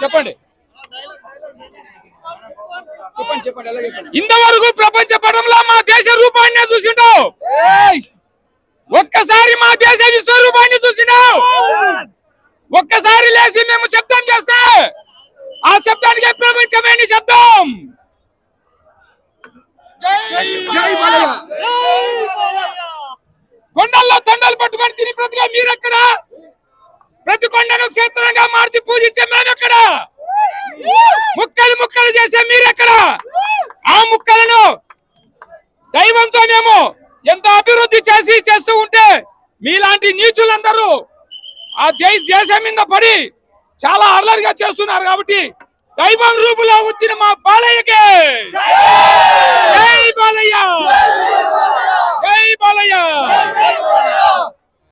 చెప్పండి ఇంతవరకు ప్రపంచ పటంలో మా దేశ రూపాన్ని చూసింటావు, ఒక్కసారి మా దేశ విశ్వరూపాన్ని చూసింటావు. ఒక్కసారి లేచి మేము శబ్దం చేస్తే ఆ శబ్దానికి ప్రపంచమే శబ్దం. కొండల్లో తండలు పట్టుకొని తిని ప్రతిగా మీరెక్కడ? ప్రతి కొండను క్షేత్రంగా మార్చి పూజించే మేమెక్కడ? ముక్కలు ముక్కలు చేసే మీరెక్కడ? ఆ ముక్కలను దైవంతో మేము ఎంత అభివృద్ధి చేస్తూ ఉంటే మీలాంటి నీచులందరూ ఆ దేశం మీద పడి చాలా అల్లరిగా చేస్తున్నారు. కాబట్టి దైవం రూపులో వచ్చిన మా బాలయ్యకే